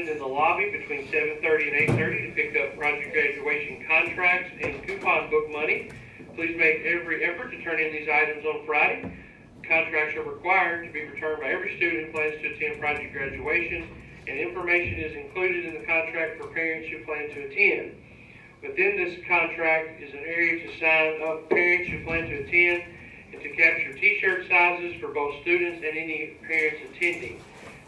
attend in the lobby between 7:30 and 8:30 to pick up project graduation contracts and coupon book money. Please make every effort to turn in these items on Friday. Contracts are required to be returned by every student who plans to attend project graduation, and information is included in the contract for parents who plan to attend. Within this contract is an area to sign up parents who plan to attend and to capture t-shirt sizes for both students and any parents attending.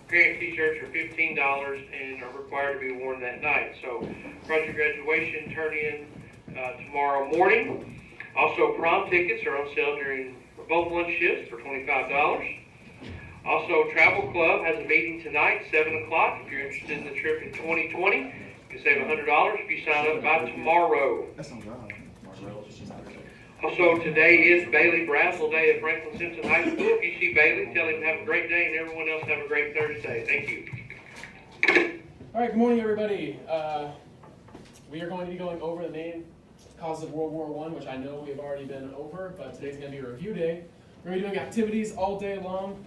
Parent t-shirts are $15 and are required to be worn that night. So project graduation turn in tomorrow morning. Also, prom tickets are on sale during both lunch shifts for $25. Also, Travel Club has a meeting tonight, 7 o'clock. If you're interested in the trip in 2020, you can save $100 if you sign up by tomorrow. Also, today is Bailey Brazel Day at Franklin Simpson High School. If you see Bailey, tell him have a great day, and everyone else have a great Thursday. Thank you. All right, good morning, everybody. We are going to be going over the main causes of World War I, which I know we've already been over, but today's going to be a review day. We're going to be doing activities all day long.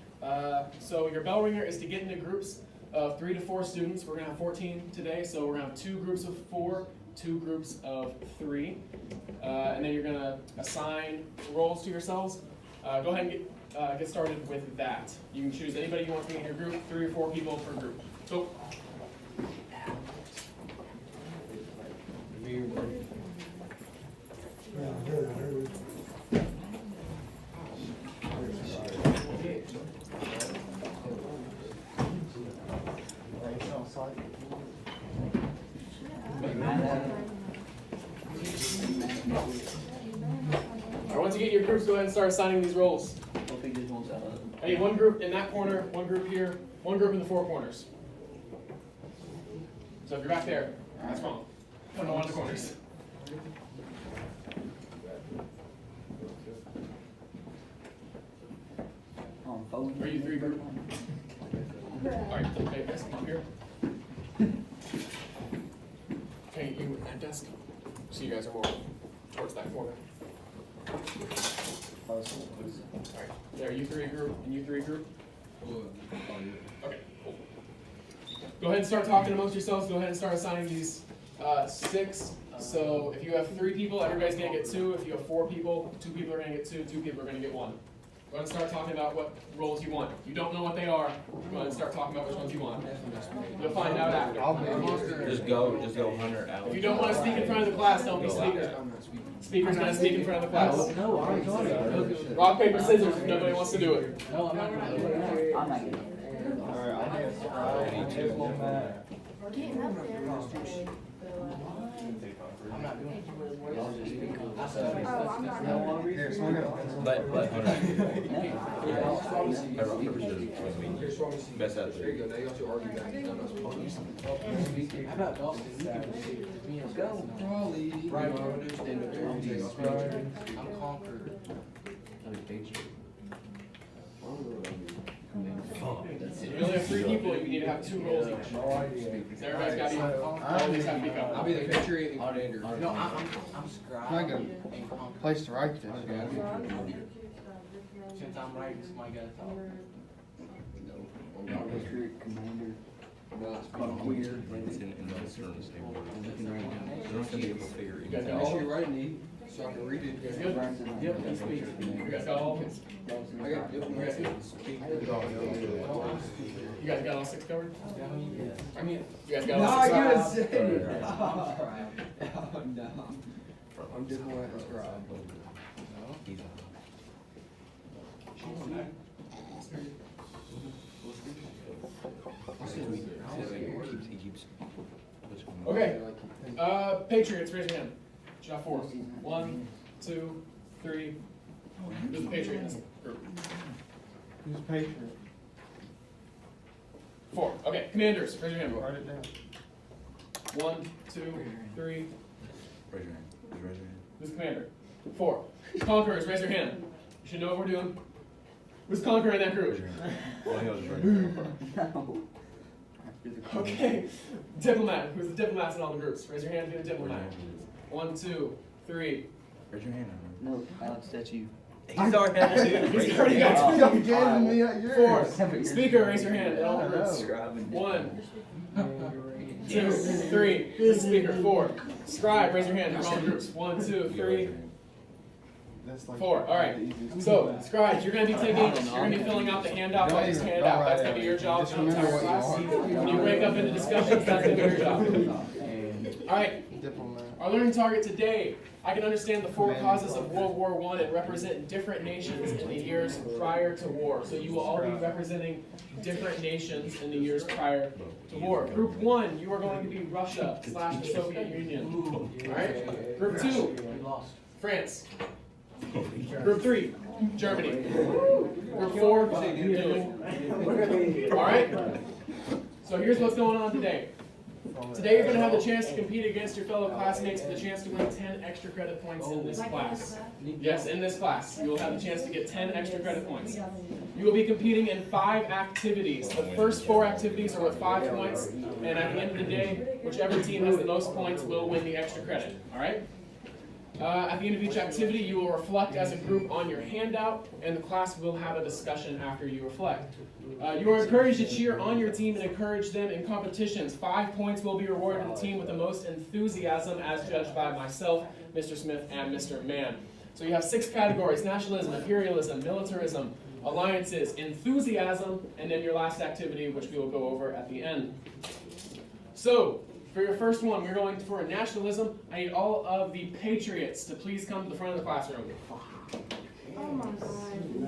So your bell ringer is to get into groups of 3 to 4 students. We're going to have 14 today, so we're going to have 2 groups of 4, 2 groups of 3. And then you're going to assign roles to yourselves. Go ahead and get started with that. You can choose anybody you want to be in your group, 3 or 4 people per group. So. Alright, once you get your groups, go ahead and start assigning these roles. I need one group in that corner, one group here, one group in the 4 corners. So if you're back there, that's wrong. Put them on the corners. Are you 3 group? Alright, okay, guys, come up here. Okay, you at that desk. So you guys are more towards that corner. Alright, there, you 3 group, and you 3 group. Okay, cool. Go ahead and start talking amongst yourselves. Go ahead and start assigning these 6. So if you have 3 people, everybody's going to get 2. If you have 4 people, 2 people are going to get 2, 2 people are going to get 1. Go ahead and start talking about what roles you want. If you don't know what they are, go ahead and start talking about which ones you want. You'll find out after. Just go Hunter out. If you don't want to speak in front of the class, don't be speaker. Speaker's going to speak in front of the class. Rock, paper, scissors if nobody wants to do it. No, I'm not going to do it. I'm not going to do it. Alright, I need We're getting up there. I'm not doing it. Let Hunter. I rock, paper, scissors between me. Best out there. How about Dawson? Let's go. Right, I'm going to stand up there. I'm conquered. You only have 3 people, you need to have 2 roles each. So everybody's got to be, all these have to be covered. I'll be the Patriot and Commander. No, I'm scribe. I got and conqueror. place to write this. Since I'm writing, somebody got to talk. District commander. Queer. And those terms they were. There's going to be a figure. You guys got Make all? sure you're writing it, so I can read it. You guys good? Yep, that's me. You guys got all? I got You guys good? You guys got all 6 covered? I mean, you guys got all 6 covered? say it. Alright. Oh, no. I'm just going to scribe. Okay. Patriots, raise your hand. Should have 4. 1, 2, 3. Who's the Patriot in this group? Who's Patriot? 4. Okay. Commanders, raise your hand. Write it down. 1, 2, 3. Raise your hand. Just raise your hand. Who's commander? 4. Conquerors, raise your hand. You should know what we're doing. Who's conqueror in that Raise group? your hand. Well, he'll just raise your hand. Okay. Diplomat. Who's the diplomats in all the groups? Raise your hand if you're a diplomat. 1, 2, 3. Raise your hand. No, Alex, that's you. He's already got 2. He's already got 2. You gave me at yours. 4. Speaker, raise your hand in all the groups. 1. 2, 3. Lead speaker, 4. Scribe, raise your hand. We're all in groups. 1, 2, 3, That's like 4. All right. So, scribes, you're going to be filling out the handout I just handed out. That's going to be your job for the entire class. When you break up into discussions, that's going to be your job. All right. Our learning target today, I can understand the 4 causes of World War I and represent different nations in the years prior to war. So you will all be representing different nations in the years prior to war. Group 1, you are going to be Russia / the Soviet Union. All right. Group 2, France. Group 3, Germany. Group 4, Italy. All right. So here's what's going on today. Today you're going to have the chance to compete against your fellow classmates for the chance to win 10 extra credit points in this class. Yes, in this class. You will have the chance to get 10 extra credit points. You will be competing in 5 activities. The first 4 activities are worth 5 points, and at the end of the day, whichever team has the most points will win the extra credit. All right? At the end of each activity, you will reflect as a group on your handout, and the class will have a discussion after you reflect. You are encouraged to cheer on your team and encourage them in competitions. 5 points will be rewarded to the team with the most enthusiasm, as judged by myself, Mr. Smith, and Mr. Mann. So you have 6 categories: nationalism, imperialism, militarism, alliances, enthusiasm, and then your last activity, which we will go over at the end. So, for your first one, we're going for nationalism. I need all of the patriots to please come to the front of the classroom. Oh my God. You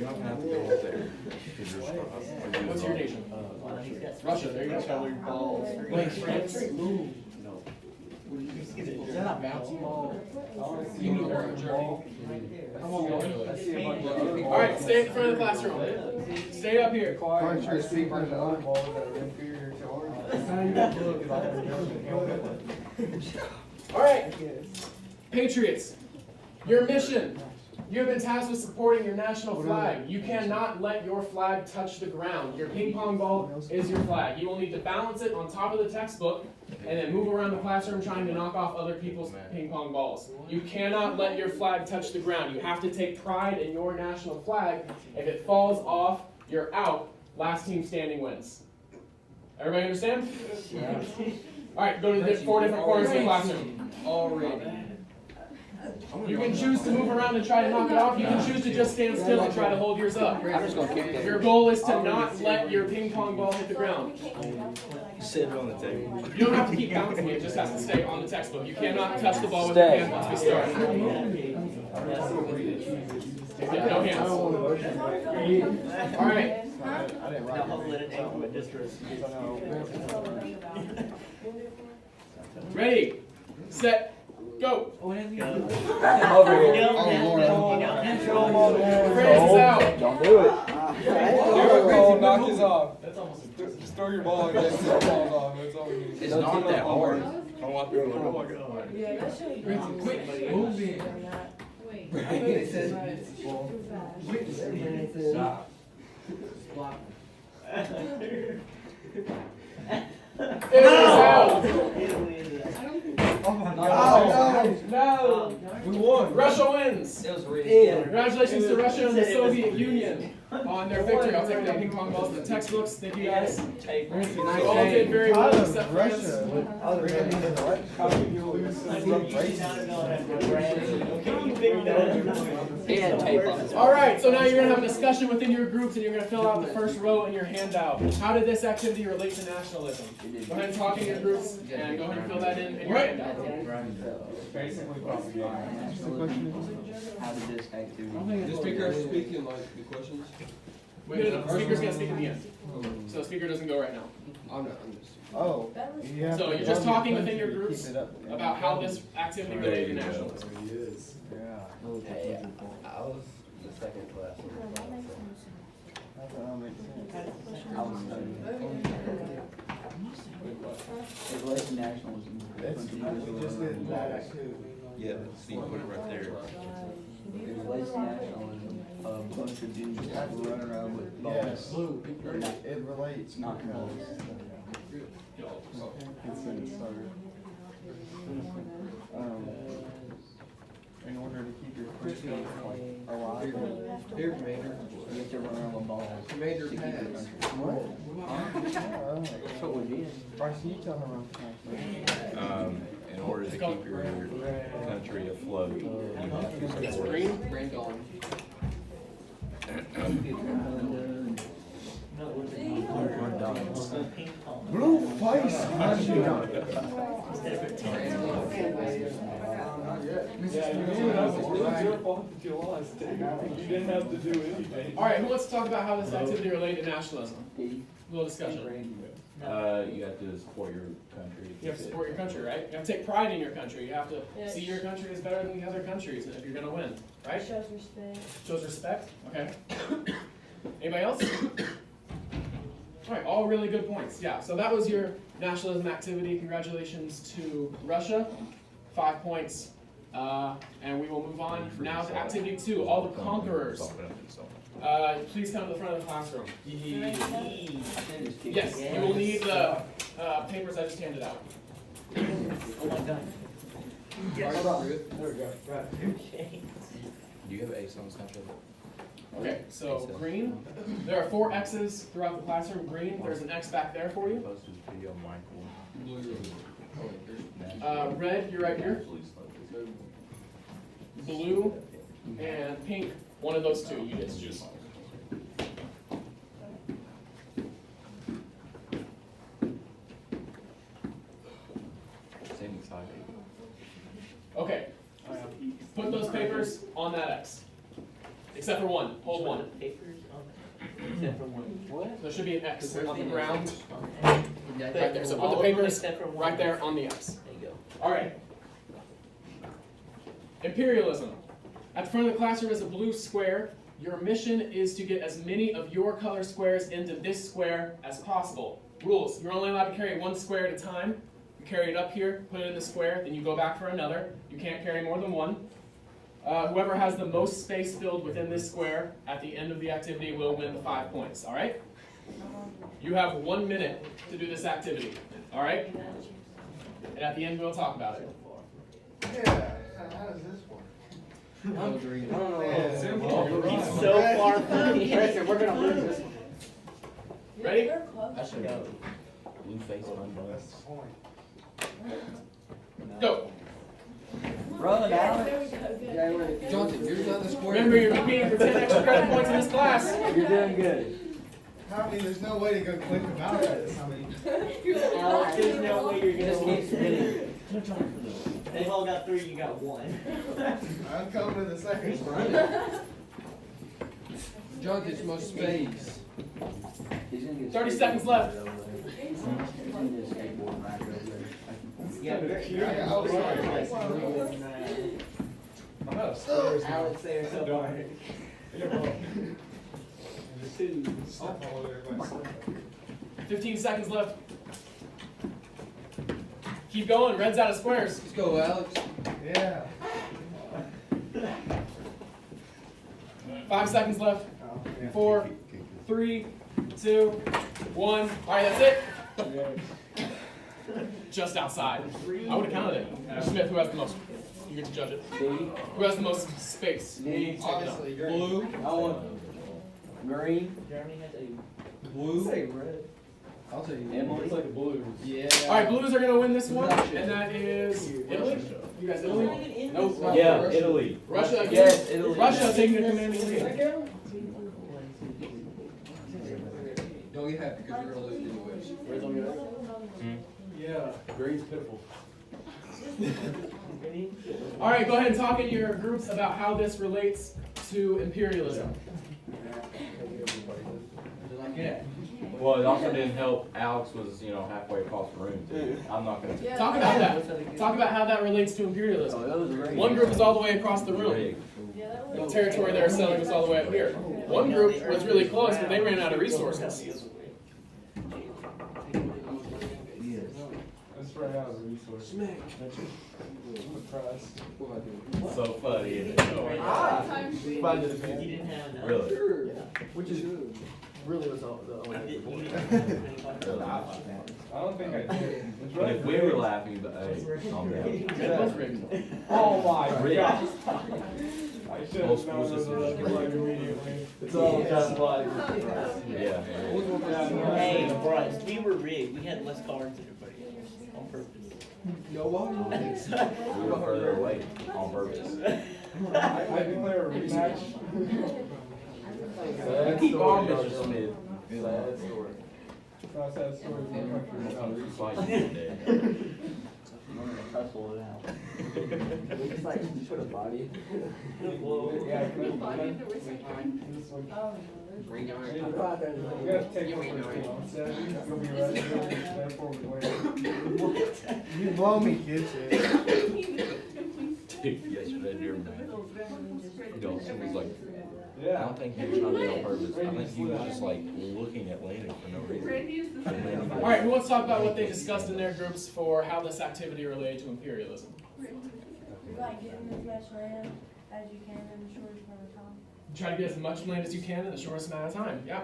don't have to go up there. What's your nation? Russia, there you go. Wait, France? Is that a bouncy ball? You need Germany. All right, stay at the front of the classroom. Stay up here. Aren't your speakers on? All right, patriots, your mission. You have been tasked with supporting your national flag. You cannot let your flag touch the ground. Your ping pong ball is your flag. You will need to balance it on top of the textbook and then move around the classroom trying to knock off other people's ping pong balls. You cannot let your flag touch the ground. You have to take pride in your national flag. If it falls off, you're out. Last team standing wins. Everybody understand? All right, go to the 4 different corners of the classroom. You can choose to move around and try to knock it off. You can choose to just stand still and try to hold yours up. Your goal is to not let your ping pong ball hit the ground. Sit it on the table. You don't have to keep bouncing it, it just has to stay on the textbook. You cannot touch the ball with your hand once we start. Yeah, no hands. All right. Ready, set, go. Over here. France is out. Don't do it. Oh, knock his off. Just throw your ball and get the balls off. That's all we need. It's not that hard. Oh my God. Yeah, that should be wrong. Quick, move in. It is out. Oh my God. No. We won. Russia wins. Congratulations to Russia and the Soviet Union on their victory. I'll take the ping pong balls to the textbooks. Thank you guys. You all did very well except for us. All right, so now you're going to have a discussion within your groups and you're going to fill out the first row in your handout. How did this activity relate to nationalism? Go ahead and talk in your groups and go ahead and fill that in your handout. Basically How did this activity? The speaker speaking like the questions? No, the speaker's going to speak at the end. So the speaker doesn't go right now. I'm just. Oh. So you're just talking within your groups about how this activity related to nationalism. Okay, I was the second class. I was studying. It relates to nationalism. Yeah, so you put it right there. It relates to nationalism. A bunch of dudes running around with balls. It relates. Knocking balls. In order to keep your country alive. Here, Commander. You have to run around with balls. Commander to keep your pass. country. What? That's what we Bryson, you tell her I'm In order to keep your country afloat, you have to Yes, support. green, green going. blue face. All right, who wants to talk about how this activity related to nationalism? A little discussion. You have to support your country. You have to support your country, right? You have to take pride in your country. You have to see your country as better than the other countries if you're gonna win, right? Shows respect. Shows respect, okay. Anybody else? All right, all really good points, yeah. So that was your nationalism activity. Congratulations to Russia, 5 points. And we will move on now to activity 2, all the conquerors. Please come to the front of the classroom. Yes, you will need the papers I just handed out. Do you have Ace on Snapchat? Okay, so green, there are 4 X's throughout the classroom. Green, there's an X back there for you. Post this video, Michael. Red, you're right here. Blue and pink, one of those 2 you get to choose. Same excited. Okay, put those papers on that X. Except for one, hold one. Except for one. What? There should be an X on the ground. Right there, so put the papers right there on the X. There you go. All right. Imperialism. At the front of the classroom is a blue square. Your mission is to get as many of your color squares into this square as possible. Rules. You're only allowed to carry 1 square at a time. You carry it up here, put it in the square, then you go back for another. You can't carry more than 1. Whoever has the most space filled within this square at the end of the activity will win the 5 points, all right? You have 1 minute to do this activity, all right? And at the end, we'll talk about it. Yeah, how does this work? He's so far from me. We're gonna lose this one. Ready? They're close. I should go. Blue face on bus. Go. Run, Alex. There we go, good. Johnson, you're not the square. Remember, you're competing for 10 extra credit points in this class. You're doing good. I mean, there's no way to go quick about this. I mean, Alex, there's no way you're Just gonna keep win. spinning. They all got 3, you got 1. I'm coming to the second one. John gets most space. He's gonna get 30 seconds left. He's gonna get skateboard right over there. Yeah, but you're Yeah, I was sorry. I'm not a square. Alex there, so far. 2. 15 seconds left. Keep going. Red's out of squares. Let's go, Alex. Yeah. 5 seconds left. 4, 3, 2, 1. All right, that's it. Just outside. I would have counted it. Smith, who has the most? You get to judge it. Who has the most space? Me. Obviously, Blue. I want green. Jeremy has a Blue. Say red. I'll tell you. Emily. It's like a blue. Yeah. All right, Blues are going to win this one, and that is Italy. You guys, Italy? No. Yeah, Italy. Russia again? Yes, Italy. Russia taking the commanding lead. Don't get happy because you're gonna lose anyways. Yeah. Green's pitiful. All right, go ahead and talk in your groups about how this relates to imperialism. Yeah. Well, it also didn't help. Alex was, halfway across the room too. I'm not gonna. Yeah. Talk about that. Talk about how that relates to imperialism. Oh, that was great. One group is all the way across the room. Rig. Yeah, that The was. territory they're selling is all the way up here. One group was really close, but they ran out of resources. Let's run out of resources. I'm impressed. So funny, isn't it? You didn't have enough. Really? Which is Really was the only. You didn't have I don't think I did. But if we were laughing, but hey, calm down. It was rigged. Oh my Rigged. god. I should Most have known schools those just- were like immediately. It's all just like. Yeah. Hey, Bryce, we were rigged. We had less cards than everybody else on purpose. No, why? We were further away on purpose. I declare a rematch. Keep on, Mr. Smith. Sad story. That's that story from the country. Fight today. I'm gonna tussle it out. It's like, you put a body. Yeah, can I this one? Oh, You gotta take one for the team. Said you'll be ready. Stand forward later. You blow me, kid. Yesterday during that, Dawson was like, I Yeah. don't think he was trying to do it on purpose. I think he was just like looking at Landon for no reason. And Landon All right, who wants to talk about what they discussed in their groups for how this activity related to imperialism? like getting as much land as you can in the shortest amount of time. Try to get as much land as you can in the shortest amount of time. Yeah.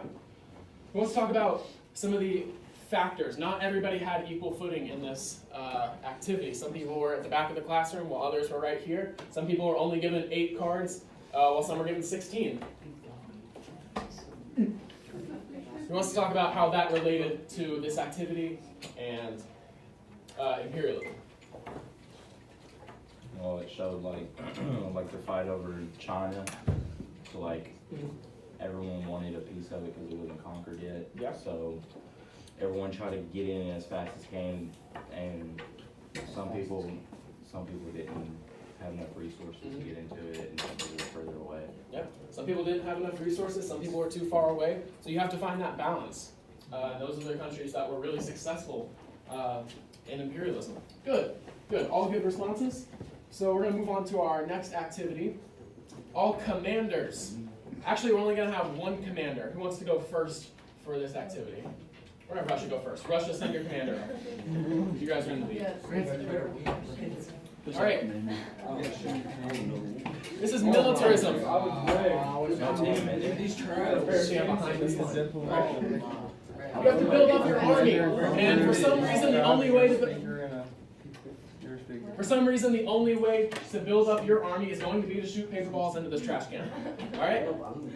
Who wants to talk about some of the factors? Not everybody had equal footing in this activity. Some people were at the back of the classroom while others were right here. Some people were only given 8 cards while some were given 16. Who wants to talk about how that related to this activity and imperialism? Well, it showed like, like the fight over China. So like, everyone wanted a piece of it because it wasn't conquered yet. Yeah. So everyone tried to get in as fast as can, and some people didn't have enough resources to get into it, and some people were further away. Yeah. Some people didn't have enough resources. Some people were too far away. So you have to find that balance. Those are the countries that were really successful in imperialism. Good. Good. All good responses. So we're going to move on to our next activity. All commanders. Actually, we're only going to have one commander. Who wants to go first for this activity? We're going to Russia go first. Russia, send your commander up. You guys are in the lead. All right. This is militarism. I was Stand behind this line. You have to build up your army, and for some reason, the only way to build up your army is going to be to shoot paper balls into this trash can. All right.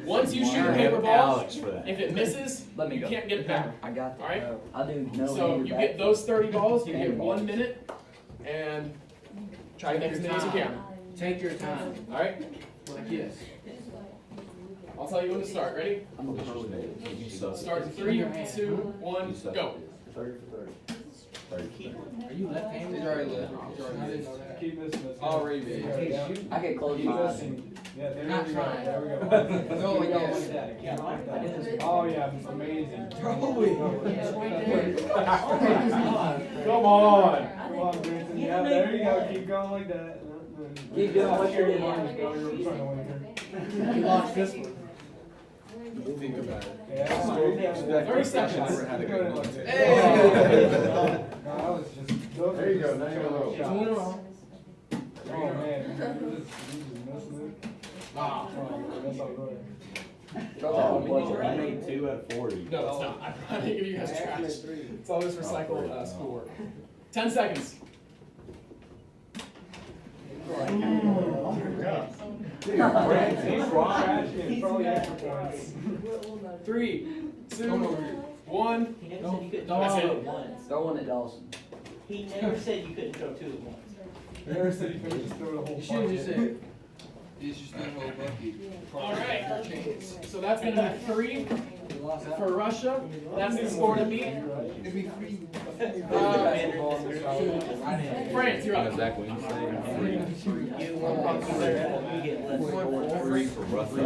Once you shoot a paper ball, if it misses, Let me you go. can't get it back. I got that. All right. I'll do no. So hander you back. get those 30 balls. You get 1 minute, and try to get as many as you can. Take your time. All right. Like this. I'll tell you when to start. Ready? I'm a pro at it. You suck. Start in 3, 2, 1, You suck. go. 30 for 30. Are you left-handed? He's already left. I didn't know that. Keep this. Already. I get close Keep my this. eyes. Yeah, there Not we go. trying. There we go. Go like Go this. like that. Yeah, Like I did that. this. Oh yeah, amazing. Oh Come on, Grayson. Yeah, there you go. Keep going like that. Keep doing what you're doing. You're trying to win here. You lost this one. Think about it. Yeah, there you go. 30 seconds. Never had a good one. Hey! No, I was just. There you go, now you're low. 2 in a row. Oh man, you just messing it. Wow. Oh, that's all good. Oh, you made 2 out of 40. No, it's not. I'm gonna give you guys trash. It's always recycled schoolwork. 10 seconds. Trash can probably extra points. 3, 2, 1. He never said you couldn't That's throw it. two at once. Throw one at Dawson. He never said you couldn't throw 2 at once. Never said you could just throw the whole. You should've just bucket. said. It's just that whole bucket. All right. So that's gonna be 3 You lost that. for Russia. That's the score to beat. It'd be free. France, you're And up. Zach Wednesday, You get less. 3 for Russia.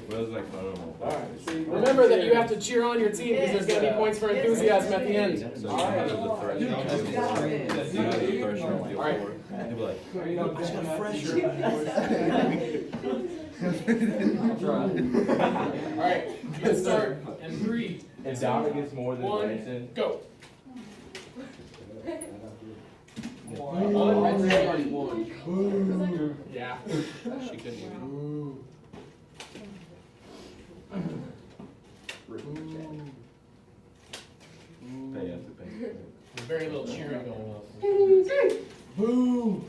What was that fun? Remember that you have to cheer on your team because there's gonna be points for enthusiasm at the end. So you know the threshold. You know the threshold. All right. He'll be like, You know, I got fresher. All right. Let's start in 3, If Donna gets more than 1, Branson, go. Already won. Yeah. she couldn't even. Pay up to pay. There's very little cheering going on. Boo!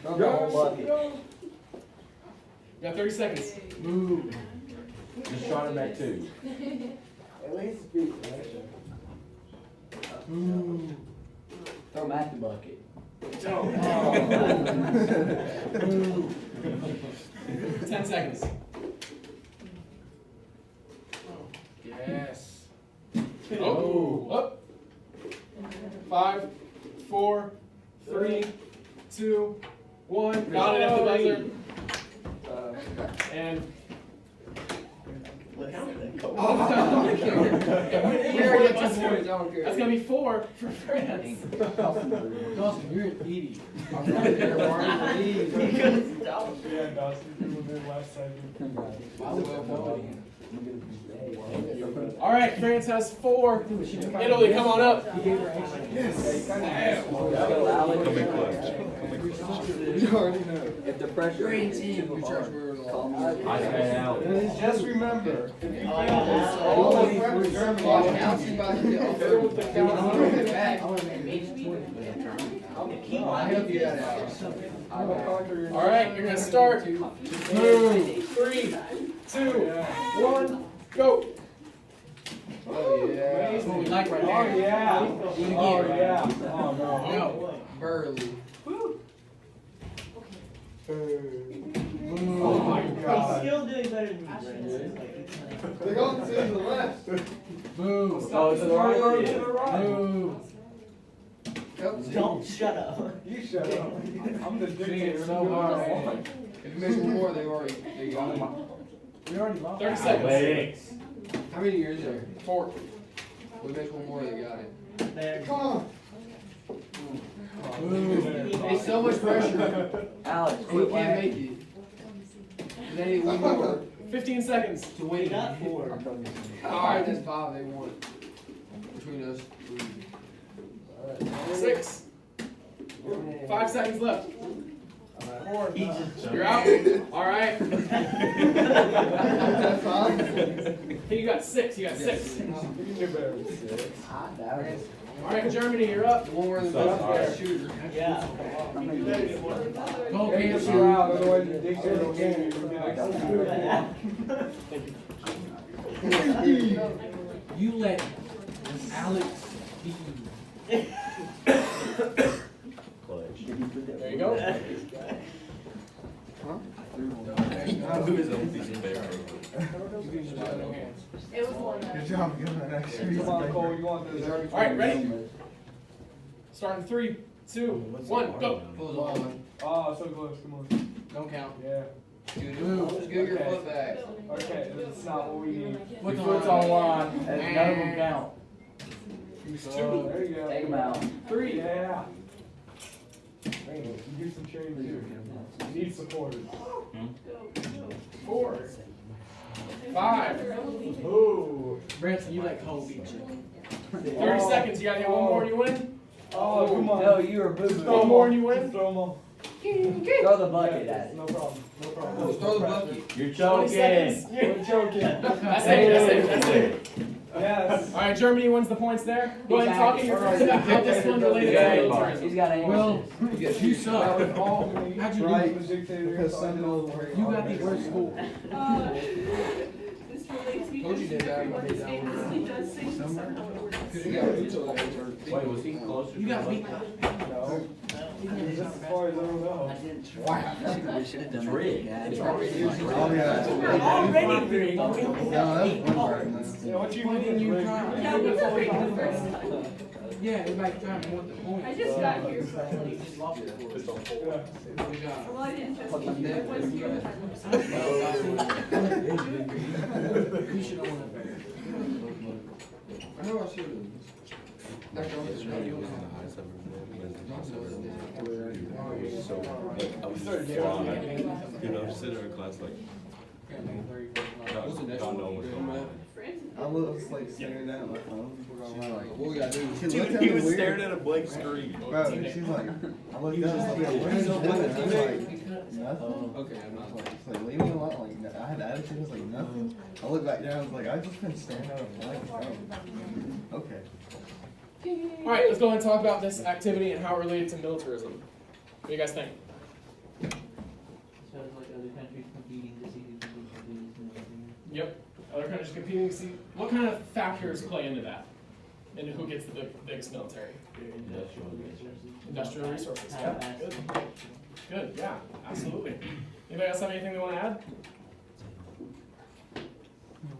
Throw the whole bucket. You got 30 seconds. Move. Just try to make two. At least speak. Throw him at the bucket. 10 seconds. Yes. Oh, up. 5, 4, 3, 2, 1. Got it at the buzzer. And Look how that goes. that's gonna be 4 for France. Dawson, you're an idiot. I'm You couldn't stop. Yeah, Dawson, you were there last segment. All right, France has 4. Italy, come on up. You already know. If the pressure is too hard, call me. I stand out. Just remember, if you All right, you're gonna start. Move. 3, 2, 1, go. Oh, yeah. That's what we like right oh there. yeah, Do it again. oh yeah, oh no. Go. Burley. Oh my He's god. still doing better than me, Brandon. They go to the left. Move. Oh, to the right. Yeah. Move. Don't shut up. You shut up. I'm the dictator. so hard. If you miss one more, they got him. We already lost. 30 seconds. Athletics. How many years there? 4. We miss one more, they got it. There. It's so much pressure. Alex, We quit can't laughing. make it. They need one more 15 seconds. to We win. got 4. Alright, that's 5 they want. Between us. 6. 5 seconds left. He just You're out. All right. That's fine. Hey, you got 6. You got 6. You're better. I doubt it. All right, Germany, you're up. The one where the So best hard. shooter. Yeah. Go, Hey, Kansas. you're out, otherwise you dictator the game. You're gonna get You let Alex be. Clutch. There you go. It was one of Good job giving that extra. Come on, Cole, you want this? All right, ready? Starting 3, 2, 1, go. Pull the line. Oh, so close, come on. Don't count. Yeah. Scoot your foot back. Okay, that's not what we need. Put Your the foot's on line, and none of them count. So, there you go. Take them out. 3. Yeah. Man, you do some training too. You need supporters. 4. 5. Ooh. Branson, you like Kobe. 30 seconds. You gotta get one more and you win. Oh, come on. No, you are boo-boo. One more and you Just win. throw them all. Throw the bucket at it. No problem. No problem. Just throw the bucket. You're 20 choking. seconds. You're joking. That's it. That's it. That's it. Yes. All right, Germany wins the points there. Go ahead and talk to your friends about how this one related to militarism. He's got Well, answers. you suck. How'd you Right. The dictator. Because Seminoles were. You got the worst school. This relates me Told you did that. Could've got each other. Wait, was he closer? You got beat. No. Just as far as I don't know. It's rigged. Oh, yeah. Already very No, that was one part. Yeah, what you Why didn't you mean? try? Yeah, we were reading the first time. Yeah, everybody trying to want the point. I just got here. You just lost it. Yeah. Good job. Well, I didn't just. Fucking I dead. wasn't here. You should own it. I know I should've. I was flying, you know, sitting in class like, God knows what's going on. I was like staring at my phone. What we gotta do? She looked Dude, at he me was weird. staring at a blank screen. Bro, she's like, I looked up, I was like, what are you doing? I was like, nothing. Okay, I'm not. She's like, leave me alone. Like, I had attitude. I was like, nothing. I looked back down. I was like, I've just been staring at a blank phone. Okay. All right, let's go ahead and talk about this activity and how it related to militarism. What do you guys think? So it's like other countries competing to see who can do this and everything. Yep. Other countries competing to see what kind of factors play into that, and who gets the biggest military. Industrial resources. How Yeah, fast- good. Good. Yeah, absolutely. Anybody else have anything they want to add?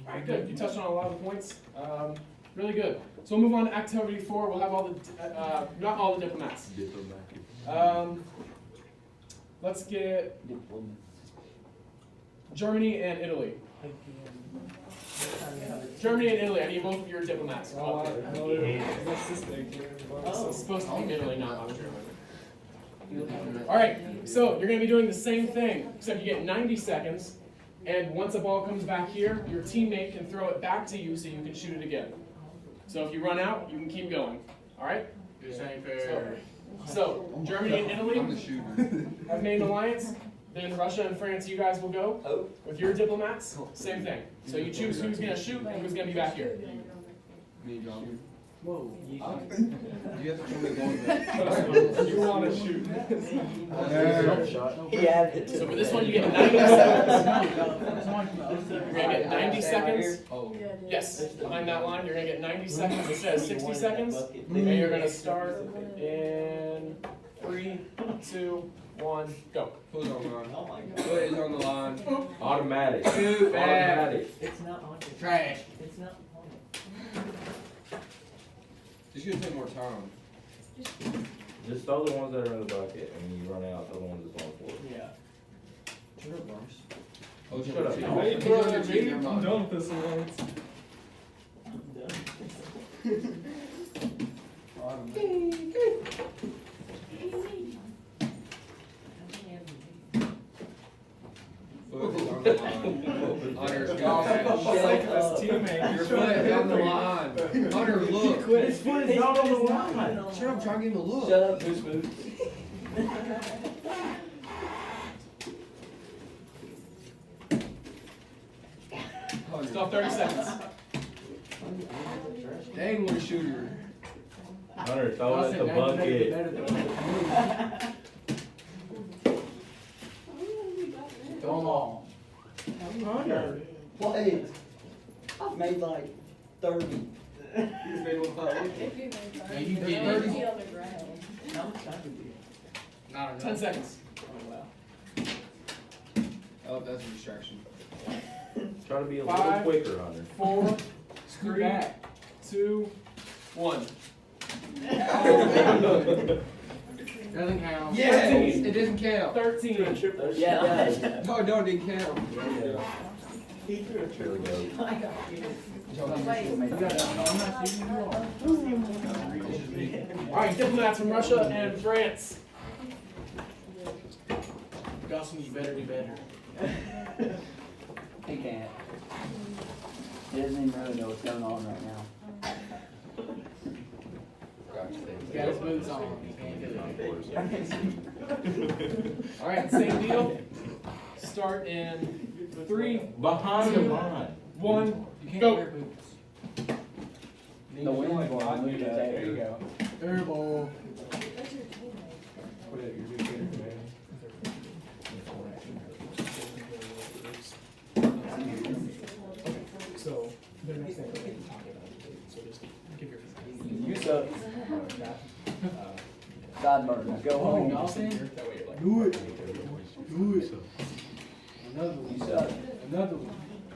All right, good. You touched on a lot of the points. Really good. So we'll move on to activity 4. We'll have all the not all the diplomats. Let's get Germany and Italy. Germany and Italy. I need both of your diplomats. to come up here. So it's supposed to be Italy, not Austria. All right. So you're going to be doing the same thing, except you get 90 seconds. And once a ball comes back here, your teammate can throw it back to you so you can shoot it again. So if you run out, you can keep going. All right? So Germany and Italy have made an alliance. Then Russia and France, you guys will go with your diplomats. Same thing. So you choose who's going to shoot and who's going to be back here. Me, John. Whoa. You have to show me going You want to shoot. He added it. So for this one, you get 90 seconds. You're going to get 90 seconds. Oh. Yes, behind that line, you're going to get 90 seconds instead of 60 seconds. And you're going to start in 3, 2, 1, go. Who's on the line? Oh my god. What is on the line? Automatic. Shoot back. Automatic. It's not on it. Trash. It's not on it. It's gonna take more time. Just throw the ones that are in the bucket, and when you run out, throw the ones that's on the floor. Yeah. Shut up, Bryce. Oh, Shut up. Hey, He's throw on it your at team, me. never I'm mind. done with this alliance. I'm done. Foot is on the line. Hunter's got teammate. Your foot is on the line. Hunter, look. His foot is not on the line. Shut up, I'm trying to give him a look. Shut up, Goose Boots. Stop 30 seconds. Dang, what a shooter. Hunter, throw it at the bucket. Throw them all. Hunter. What? I've made like 30. He's made one fight. Yeah, you did. on the ground. How much time did we Not enough. 10 seconds. Oh wow. Oh, that's a distraction. Try to be a 5, little quicker, Hunter. 4, 3, 2, 1. Doesn't count. Yeah. It doesn't count. 13. Yeah, it does. No, no, it didn't count. He threw a triple. There we go. I got you. All right, diplomats from Russia and France. Dawson, you better do better. He can't. He doesn't even really know what's going on right now. He's got his boots on. He can't do it. All right, same deal. Start in 3, Behind the line. 1, You can't go. wear boots. The wind's blowing. Look at that. There you go. Air ball. That's your teammate. Put it, you're doing good, man. So, the next thing we're going to be talking about, so just give your You suck. Sideburn. Go home. Dawson, that way you're like, do it. Do it. Another You one. suck. Another one.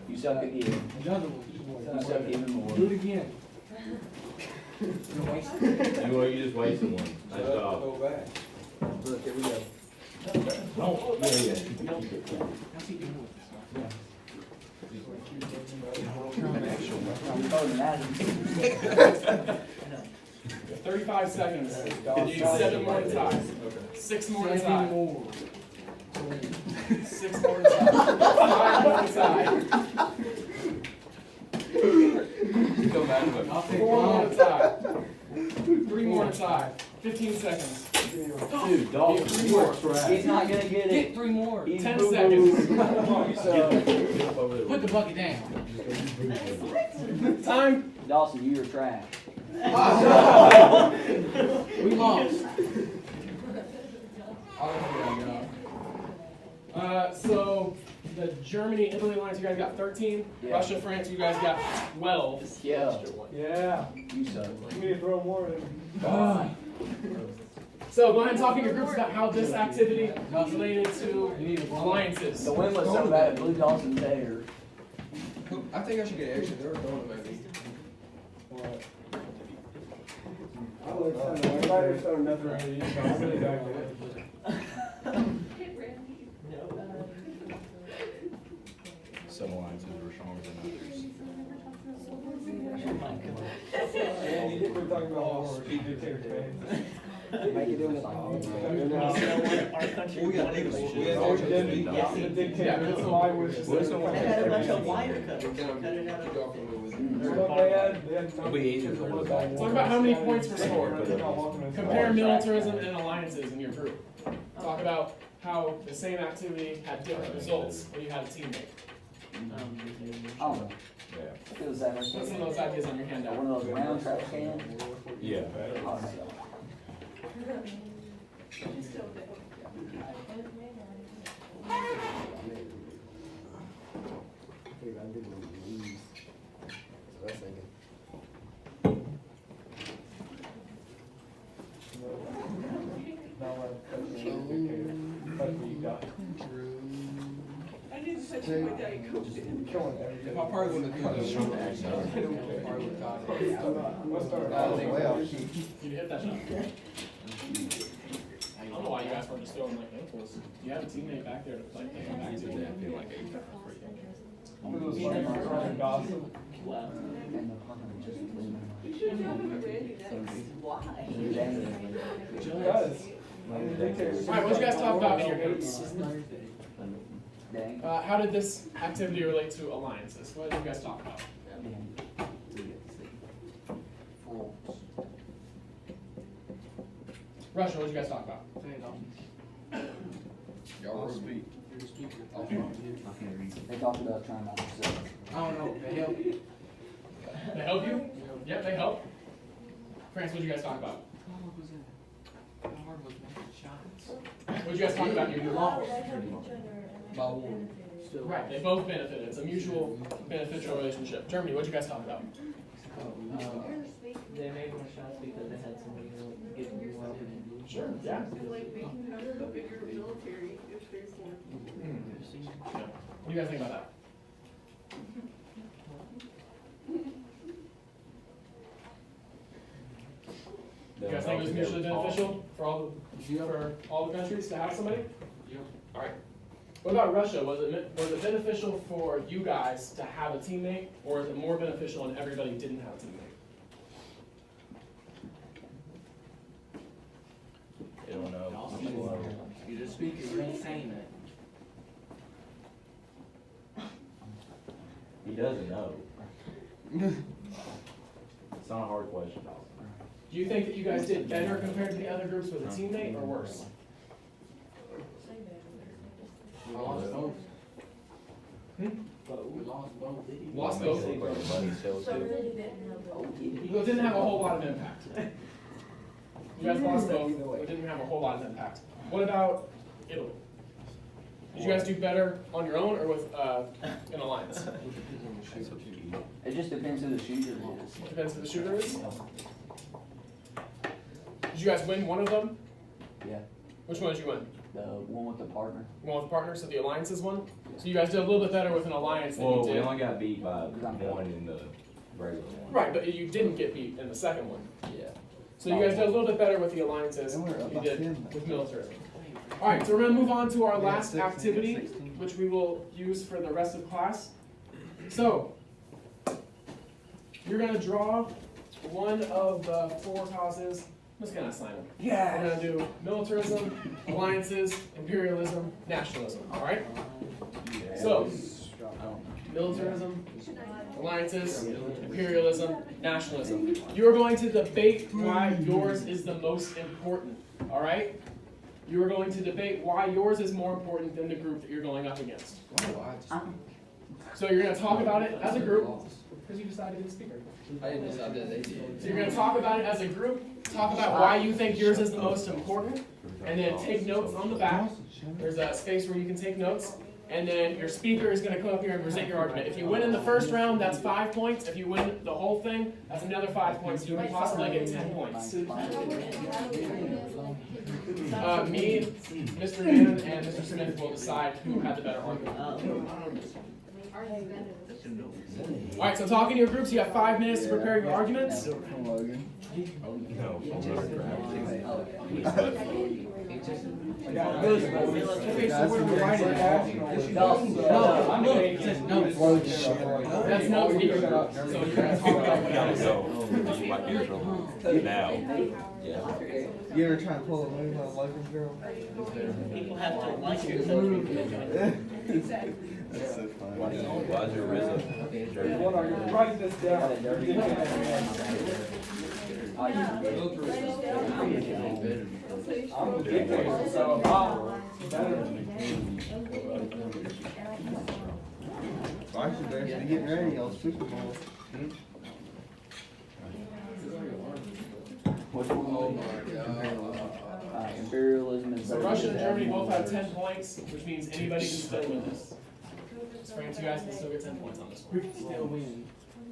You suck again. Another one. You suck even more. Do it again. You're wasting. You just wasted one. Nice job. Go back. Look, here we go. Oh, yeah, yeah. How's he doing with this? Oh, Madden. 35 seconds. You need 7 more to tie. 6 more to tie. 7 more. 6 more to tie. 5 more to tie. Go back. I'll take 4 more to one. tie. 3 more to tie. 15 seconds. Dude, Dawson, you are trash. He's not gonna get Get it. 3 more. He's 10 boo-boo. seconds. Get up over there. Put the bucket down. Time. Dawson, you're trash. We lost. So the Germany, Italy alliance, you guys got 13. Yeah. Russia, France, you guys got 12. Yeah. Yeah. You suck. We need to throw more in. So go ahead and talk in your groups about how this activity is related to alliances. The wind was so bad, it blew Dawson's hair. I think I should get extra. They were throwing them at me. Everybody's throwing nothing around you, so I'm really back there. Some alliances were stronger than others. And you didn't talk about all speed dictator fans. Make it in the Our country We got wanted equal. to- We had Oh, all you didn't? Yes, The he- dictator, that's why I was just. What is someone- They had a bunch of wire cutters. Cut it out Well, of. they had It'll be easier for everybody. Talk about how many points were scored. Compare Compare militarism and alliances in your group. Talk about how the same activity had different results when you had a teammate. I don't know. Yeah. It feels that What's like some of those ideas on your handout? one of those round trash cans. Yeah. Oh, no. If I probably wouldn't have done that, I probably would have caught it. You hit that shot. I don't know why you guys weren't just throwing like ankles. You have a teammate back there to like hit back to. I feel like 8 times for you. Gossip. Wow. And the fucking just blew You should tell me Randy next. Why? my mind. It does. Alright, what'd you guys talk about in your groups? Dang. How did this activity relate to alliances? What did you guys talk about? Russia, what did you guys talk about? Y'all were speak. They talked about trying not to sell. I don't know. They help. They help you? Yep, they help. France, what did you guys talk about? What did you guys talk about in your group? By one. Right, they both benefited. It's a mutual beneficial relationship. Germany, what did you guys talk about? They made more shots because they had somebody getting you up. Sure, yeah. Like making kind of a bigger military if there's one. What do you guys think about that? You guys think it was mutually beneficial for all the countries to have somebody? All right. What about Russia? Was it beneficial for you guys to have a teammate, or is it more beneficial when everybody didn't have a teammate? I don't know. You just speak it, you ain't saying that. He doesn't know. It's not a hard question. Do you think that you guys did better compared to the other groups with a teammate, or worse? We lost both. Hmm? We lost both. Lost Makes both. it look like a buddy sales So it too. really didn't help. Well, it didn't have a whole lot of impact. You guys lost both, but it didn't have a whole lot of impact. What about Italy? Did you guys do better on your own or with an alliance? It just depends who the shooter is. Depends who the shooter is. Did you guys win one of them? Yeah. Which one did you win? The one with the partner. One with the partner, so the alliances won? So you guys did a little bit better with an alliance than Well, you we did. only got beat by one in the regular one. Right, but you didn't get beat in the second one. Yeah. So you guys did a little bit better with the alliances than you did with militarism. Alright, so we're gonna move on to our last activity, which we will use for the rest of class. So, you're gonna draw one of the 4 causes. I'm just gonna assign them. We're gonna do militarism, alliances, imperialism, nationalism, alright? So, militarism, alliances, imperialism, nationalism. You're going to debate why yours is the most important, alright? You are going to debate why yours is more important than the group that you're going up against. So you're gonna talk about it as a group, because you decided to be the speaker. I didn't decide that, they did. So you're gonna talk about it as a group, talk about why you think yours is the most important, and then take notes on the back. There's a space where you can take notes, and then your speaker is gonna come up here and present your argument. If you win in the first round, that's 5 points. If you win the whole thing, that's another 5 points. You can possibly get 10 points. Me, Mr. Mann, and Mr. Smith will decide who had the better argument. Alright, so talking to your groups, you have 5 minutes to prepare your arguments. No, Okay, so where do we write it? That's no speaker. So you're gonna talk about what no, you might be in trouble. Now. Yeah. You ever try to pull a move on a local girl? People have to like you so you can join. That's so funny. Why is your Rizzo? Write this down. I'm a dictator, so I'm better. I should be getting ready on Super Bowl. Imperialism and So Russia and Germany both have 10 points, which means anybody can still win this. So France, you guys can still get 10 points on this one. Still win.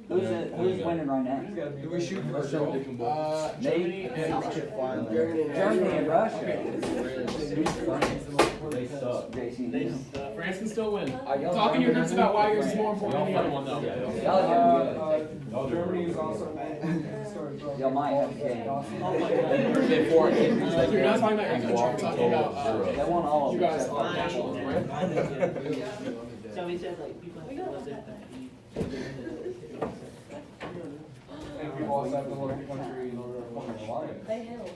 Who's winning right now? Do we shoot for Germany and Russia. Germany and Russia. They suck. France can still win. Talk in your groups about why yours is more important than the other one, though. Germany is also. Y'all might have a game. You're not talking about your country, you're talking about They won all of you them. guys are national, right? So he said like people have to live there. And we also have the local country in order to form an alliance. They held.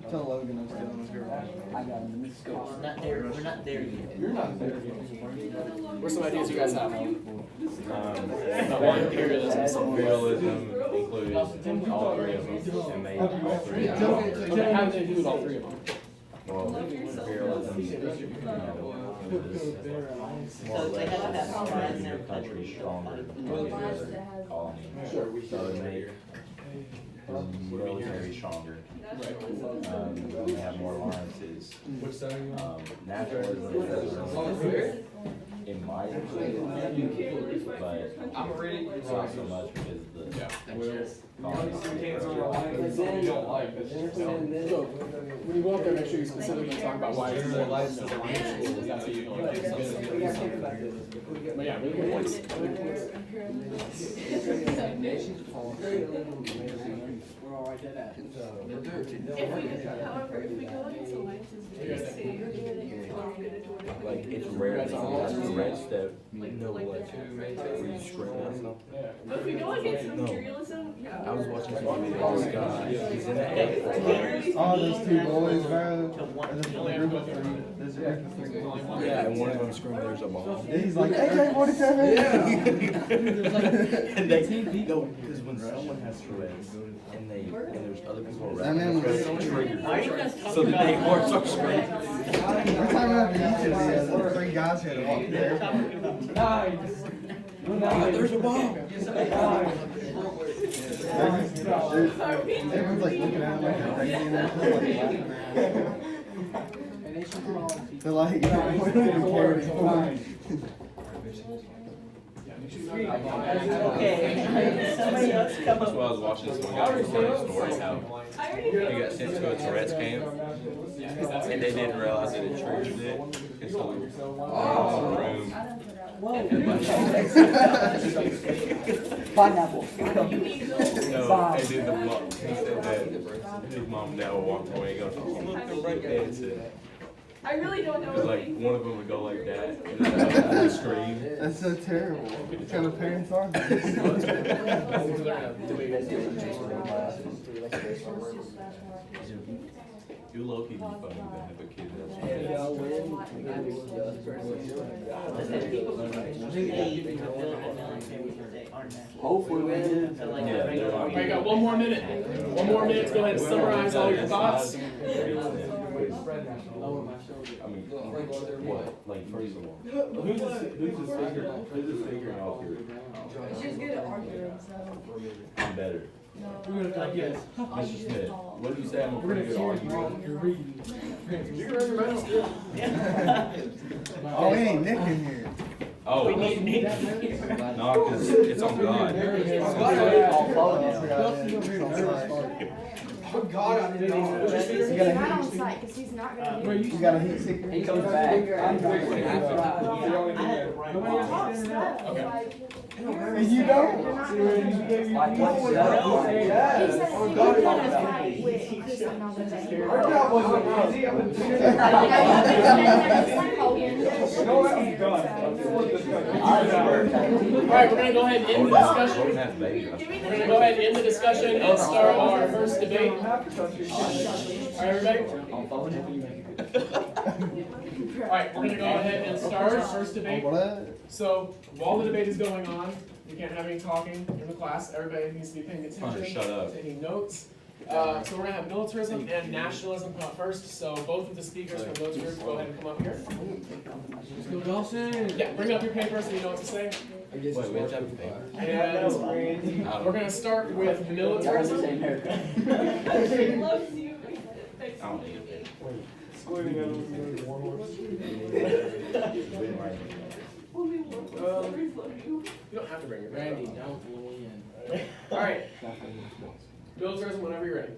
Tell Logan I'm still in this girl. I got him. Let's go. We're not there. We're not there yet. You're not there. What's some ideas you guys have? Imperialism included all 3 of them, and made all 3 of them. Okay, how do they do with all 3 of them? Well, imperialism, more or So they have to less have allies in making their your country stronger than the other colony. So it make the military stronger. We have more alliances. Nationalism in my opinion, but I'm ready. it's not so much because the colonies. So, when you go up there, make sure you specifically talk about why you're more license. That's what you know. But yeah, really good points. Really good points. However, if we go against alliances, we can say you're gonna do it. Like, it's rare that you have the rest that know what to scream at something. But if we go against imperialism, I was watching some video of this guy, he's in the air. Oh, those 2 boys, bro. To one. There's a group of 3. There's a group of 3 boys. Yeah, and one of them screamed, "There's a bomb." He's like, AK-47! And they, no, because when someone has Tourette's, and there's other people That around, man was Tourette's so triggers. Why are you guys So talking that they about? more start screaming. We're talking about the YouTube videos. The 3 guys had to walk They're there. talking about. There's a bomb. Everyone's like looking at him like they're crazy and they're just like laughing at him. They're like, you know, what do you care anymore? Okay. Somebody else come That's up. why I was watching this one guy was telling a story how he got sent to a Tourette's camp and they didn't realize that it triggered it. And so they were in the room. Pineapple. No, and then the mom, he said that his mom and dad would walk away and go, "Oh, look, they're breakdancing." I really don't know. Because like one of them would go like that and then the other would scream. That's so terrible. What kind of parents are You low-key be funny to have a kid that's Hopefully we do. Alright, you got 1 more minute. 1 more minute to go ahead and summarize all your thoughts. Lower my shoulder. I mean, Look, like what they're what, like, first of all, who's the speaker off here? She's good at arguing, so. I'm better. No. Yes. Mr. Smith, what did you say? I'm a pretty good argument. You're reading. You can read your medal still. Oh, we ain't Nick in here. Oh, We need Nick. no, cause it's on God. Oh, God, I didn't know. He's not on site, cause he's not gonna do it. You got a heat seeker? He comes back. I had to write It's off. like, And you don't? Like, what's he that? said if he would have a fight with Chris and all those. Our job wasn't easy. I was doing it. Alright, we're gonna go ahead and end the discussion. Roman has baby. We're gonna go ahead and end the discussion and start our first debate. Alright, everybody? Alright, we're gonna go ahead and start our first debate. So, while the debate is going on, we can't have any talking in the class. Everybody needs to be paying Hunter, attention, shut up. taking notes. So we're gonna have militarism and nationalism come up first. So both of the speakers from those groups go ahead and come up here. Let's go, Dawson. Yeah, bring up your paper so you know what to say. Wait, we have to have a paper. And we're gonna start with militarism. I don't need a paper. We didn't write anything. You don't have to bring your paper. Randy, don't win. Alright. Militarism whenever you're ready.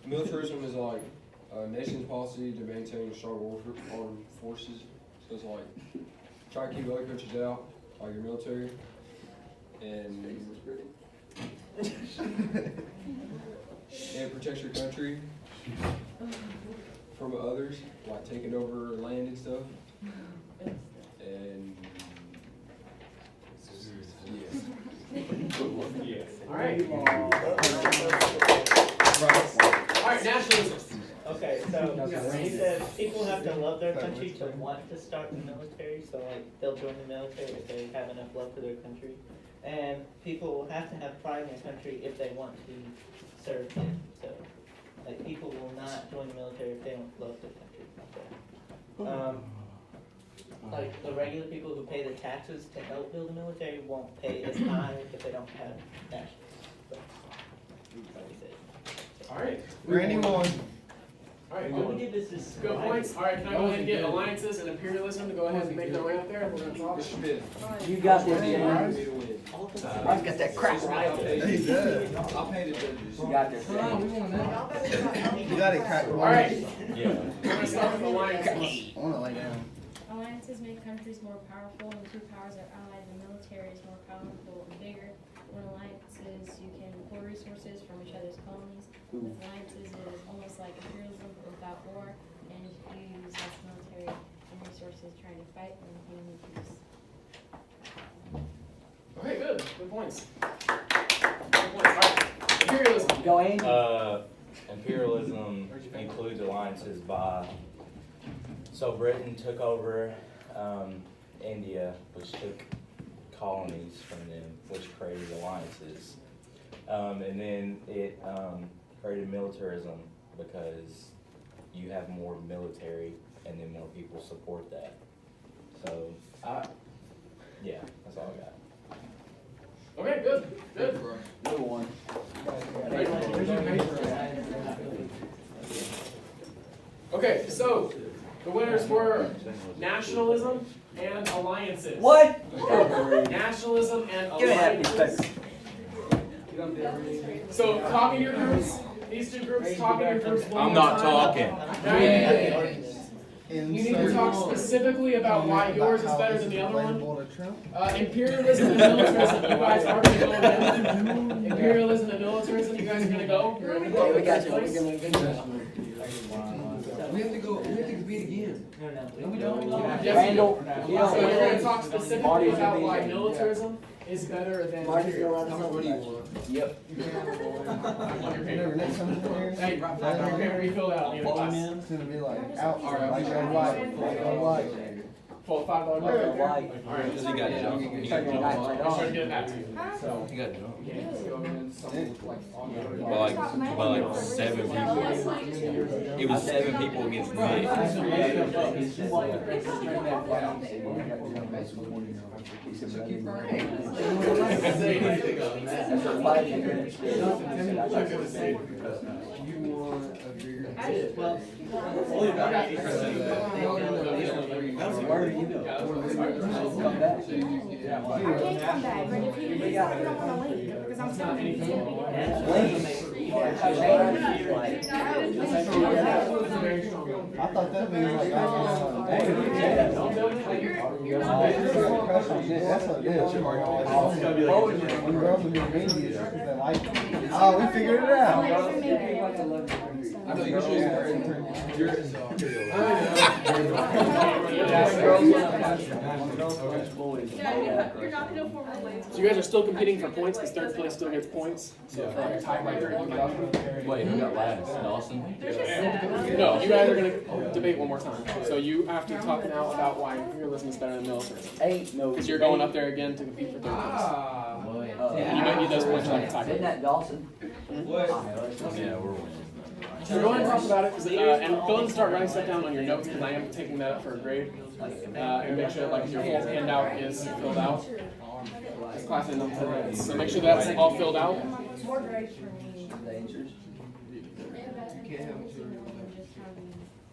Militarism is like a nation's policy to maintain strong armed forces. So it's like try to keep other countries out, like your military, and protects your country from others, like taking over land and stuff. And Alright. Alright, nationalism. Okay, so he said people have to love their country to want to start the military, so like they'll join the military if they have enough love for their country. And people have to have pride in their country if they want to serve it. So like people will not join the military if they don't love their country. Like the regular people who pay the taxes to help build the military won't pay as high if they don't have national. So, that's what he said. Alright. Randy won. Alright, Let me good. give this this. Good points. Alright, can I go ahead and get alliances and imperialism to go ahead and make their way up there? We're gonna talk. Mr. Smith, You got this, you man. want me to win. I've got that crap. He does. I'll pay the judges. You got this. We won that. You got it, crack. Alright, Yeah. we're gonna start with alliances. I wanna lay down. Alliances make countries more powerful. When two powers are allied, the military is more powerful and bigger. When alliances, you can pull resources from each other's colonies. With alliances, it is almost like imperialism but without war, and you use less military and resources trying to fight and human peace. Okay, good. Good points. Good points. Alright, imperialism. Go Andy. Imperialism includes alliances by, so Britain took over India, which took colonies from them, which created alliances. And then it created militarism because you have more military and then more people support that. So, yeah, that's all I got. Okay, good. Good. Good one. Okay, so the winners were nationalism and alliances. What? Nationalism and Give me that alliances. respect. So talk in your groups. These two groups, talk in your groups one I'm more not time. talking. Now you need to talk specifically about why yours is better than the other one. Imperialism and militarism, you guys are gonna go in. Imperialism and militarism, you guys are gonna go. You're gonna go. We got you. Place. We have to go. We have to compete again. No, we don't. Yes, Randall, you So you're don't. gonna talk specifically about why militarism is better than imperialism. How much money you want? Yep. On your paper. Hey, your paper you filled out in the other class. It's gonna be like out, like a light, like a light. Full $5 Like a note. white. All right. Because he got drunk. He got Like drunk. my I'm trying to dog. get it back to you. Huh? He got drunk. Yeah. By like 7 people. It was 7 people against Nick. I can't come back, but if you don't wanna leave, because I'm still gonna be I thought that means like, oh, we figured it out. I know usually yours So you guys are still competing for points, because third place still gets points. So for like a tiebreaker. Wait, who got last? Dawson? No, you guys are gonna debate one more time. So you have to talk now about why fearlessness is better than military. Ain't no. Because you're going up there again to compete for third place. You might need those points like a Isn't tiebreaker. that Dawson? Yeah, we're winning. So go ahead and talk about it, 'cause, and go ahead and start writing stuff down on your notes, because I am taking that up for a grade. And make sure like your whole handout is filled out. This class is not 10 minutes, so make sure that's all filled out. More grades for me. The answers.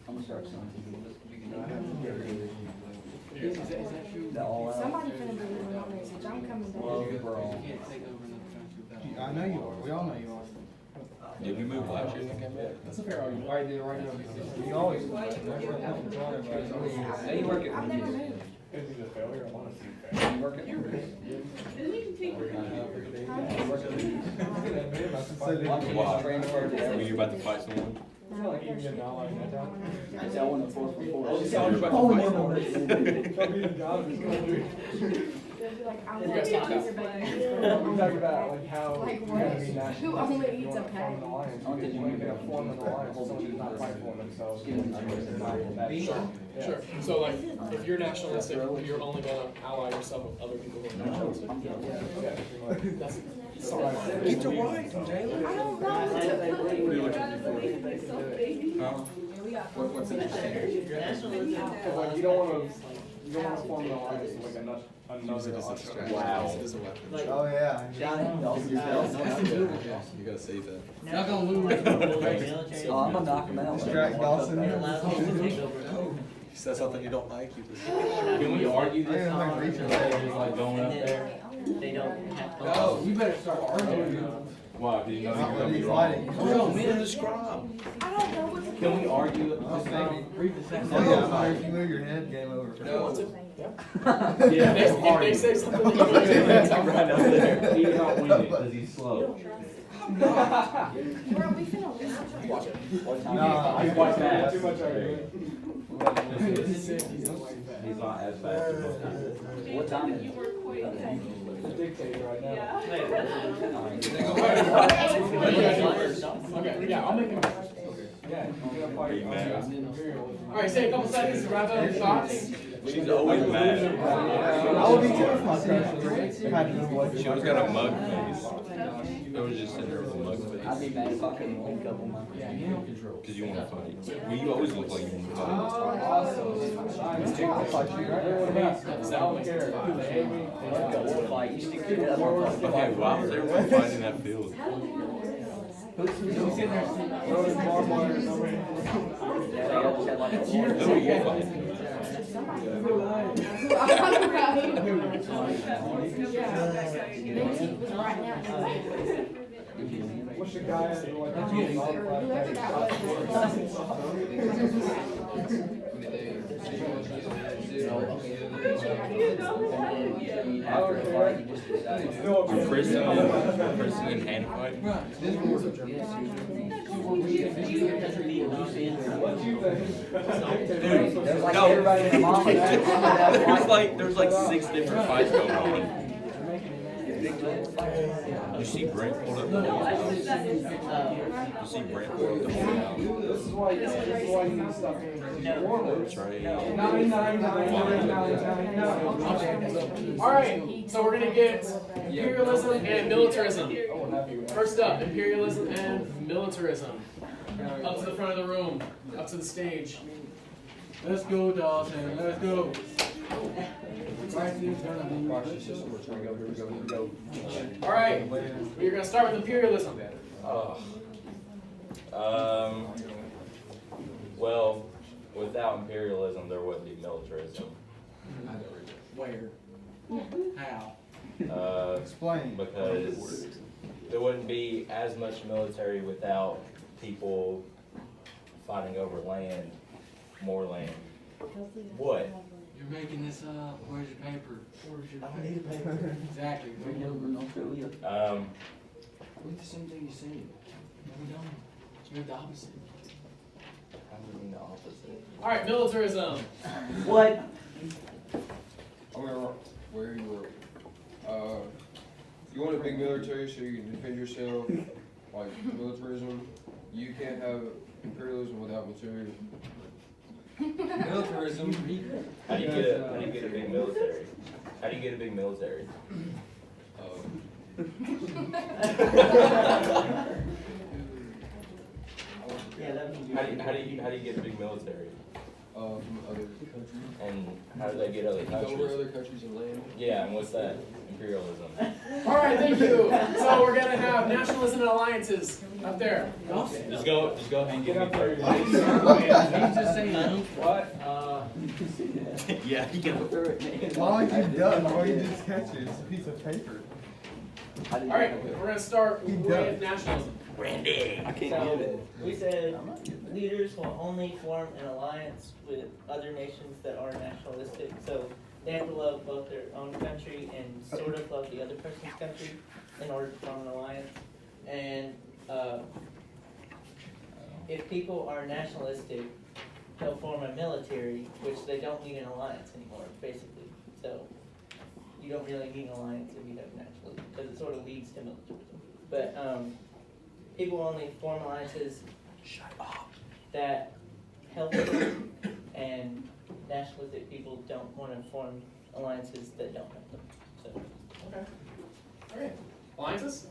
I'm gonna start something. That all out. Somebody finna be leaving my message, I'm coming back. Bro. I know you are, we all know you are. Did we move last year? That's a fair argument. right there, right now. You always. I've never moved. Wow. Were you about to fight someone? No, there's shit. I want to force before. Oh, you're about to fight someone. Like, You guys talk about We talked about like how. Like you what? gotta be national. Who only eats a Form patty? an alliance. You want to be a form an alliance with someone who's not fighting for themselves. Sure. So like, if you're nationalistic, you're only gonna ally yourself with other people who are nationalistic. That's Get your right, Jalen. I don't know. What's interesting? like you don't wanna form an alliance with like another. Wow. Oh, yeah. You gotta save that. Not gonna lose. Oh, I'm gonna knock him out. Distract Dawson. You're allowed to take over. He said something you don't like, you just. Can we argue I am like reaching. Like going up there? They don't have to. Oh, you better start arguing. Wow, did you know you Not were when gonna be he's wrong? fighting. Bro, man, describe. I don't know what to do. Can we argue? Oh, baby. Read the second. Oh, yeah, if you move your head, game over. Yeah, If they say something that you Right up there. He's not winning because he's slow. Bro, we finna lose. watch it. Nah, He's quite fast. Too much arguing. He's not as fast as most people. What time is it? Dictator right now. Okay, yeah, I'll make him. Yeah, you're gonna Are fight you mad? Alright, say a couple seconds to wrap up thoughts. She's always mad. I would be too if my crush had to watch. She always got a mug face. I was just sitting there with a mug I'd be face. mad if I couldn't pick up on my. Because you want to fight. Well, you always look like you want to fight. I'll fight you right there. What about? Fight, you stick your head up. Okay, why was everyone fighting that field? Who are you fighting? What's the guy at, Are Kristen and Hannah fighting? There's like No. everybody in the mama. There's like 6 different fights going on. You see Brent pulled up the whole house? You see Brent pulled up the whole house? This is why you need to stop paying That's right. 99. Alright, so we're gonna get imperialism and militarism. First up, imperialism and militarism. Up to the front of the room, up to the stage. Let's go, Dawson, let's go. Alright, we're gonna start with imperialism. Well, without imperialism, there wouldn't be militarism. Where? How? Explain. Because there wouldn't be as much military without people fighting over land, more land. What? You're making this up. Where's your paper? Where's your paper? need a paper. Exactly. We never know Australia. We're the same thing you said. No, we don't. You're the opposite. How do you mean the opposite? Alright, militarism. What? I'm gonna where you were. You want a big military so you can defend yourself, like militarism. You can't have imperialism without material. Militarism. How do you get a big military? How do you get a big military? Yeah, that means How do you get a big military? From other countries. And how do they get other Go over countries? other countries and land. Yeah, and what's that? Imperialism. Alright, thank you. So we're gonna have nationalism and alliances up there. Just go ahead and give me third. He's just saying. What? Yeah, he got As long as you've done, all you just catch is a piece of paper. Alright, we're gonna start with nationalism. Randy. I can't get it. We said leaders will only form an alliance with other nations that are nationalistic. So they have to love both their own country and sort of love the other person's country in order to form an alliance. And if people are nationalistic, they'll form a military, which they don't need an alliance anymore, basically. So you don't really need an alliance if you have nationalism, because it sort of leads to militarism. But people only form alliances that help them, and nationalistic people don't want to form alliances that don't help them. So. Okay. Alliances?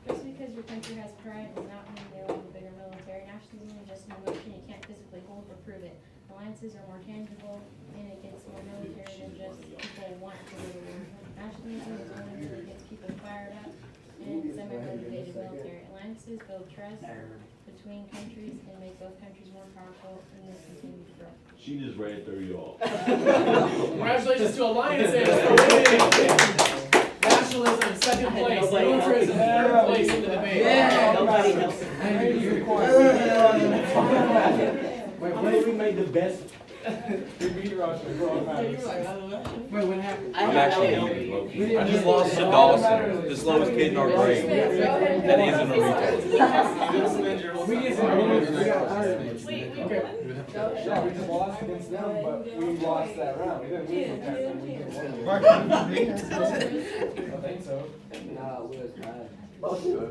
Just because your country has pride does not mean they will have a bigger military. Nationalism is just an emotion you can't physically hold or prove it. Alliances are more tangible, and it gets more military than just people want to go to war. Nationalism is only what gets people fired up and semi-motivated military. Alliances build trust between countries and make both countries more powerful, and will continue to grow. She just ran through y'all. Congratulations to alliances for winning. Nationalism, second place. Militarism, third place in the debate. Nobody else. Wait, what if we made the best? We beat Russia. Wait, what happened? I'm actually leaving, low-key. I just lost to Dawson, the slowest kid in our grade. That isn't a retard. We just yeah, we just lost against them, but we lost that round. We didn't win that round. I think so. Nah, it was bad.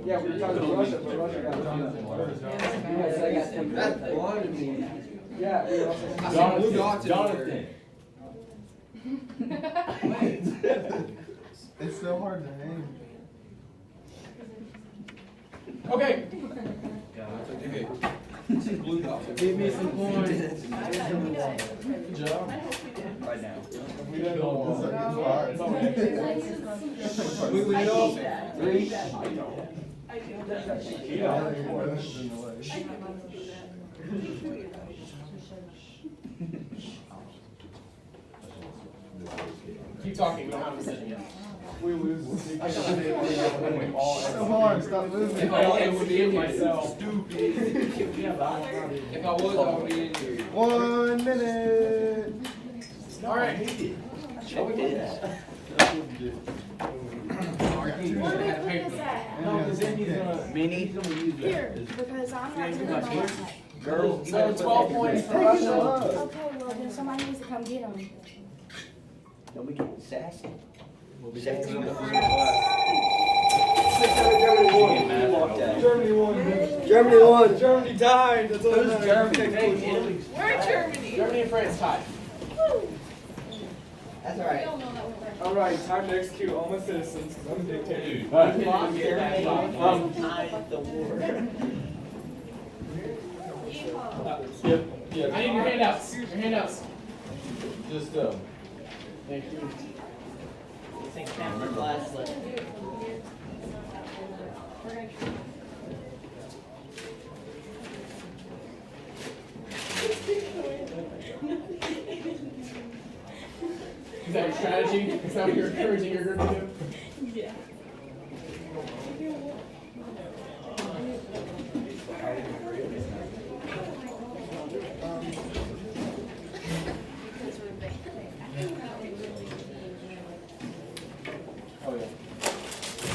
Yeah, we were talking to Russia, but Russia got Jonathan. That blinded me. Yeah, we also Jonathan. It's so hard to name. Okay. Give me some points. Good job. Right now. We didn't know. We know. Keep talking, we don't have a decision yet. We lose. So hard, stop moving. If I would be in myself. If I was, I would be in here. 1 minute. Alright. Here, because I'm not doing my So 12 points for Russia. Okay, well then somebody needs to come get them. Don't be getting sassy. We'll be taking the first class. Germany won. Germany won. Germany died. That's all Who's that Germany? matters. We're Germany. Germany and France tied. That's We alright. don't know that one right. All right, time to execute all my citizens, because I'm a dictator. Lost Germany tied the war. Yeah. I need your handouts. Your handouts. Just, Thank you. I think Cameron last left. Is that your strategy? Is that what you're encouraging your group to do? Yeah. oh yeah.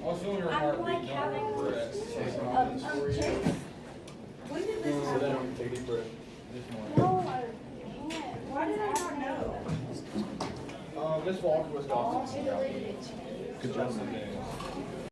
I was feeling your heartbeat. Don't regret. When did this So then, take a deep breath. Why did I not know? Miss Walker was gone. Good job.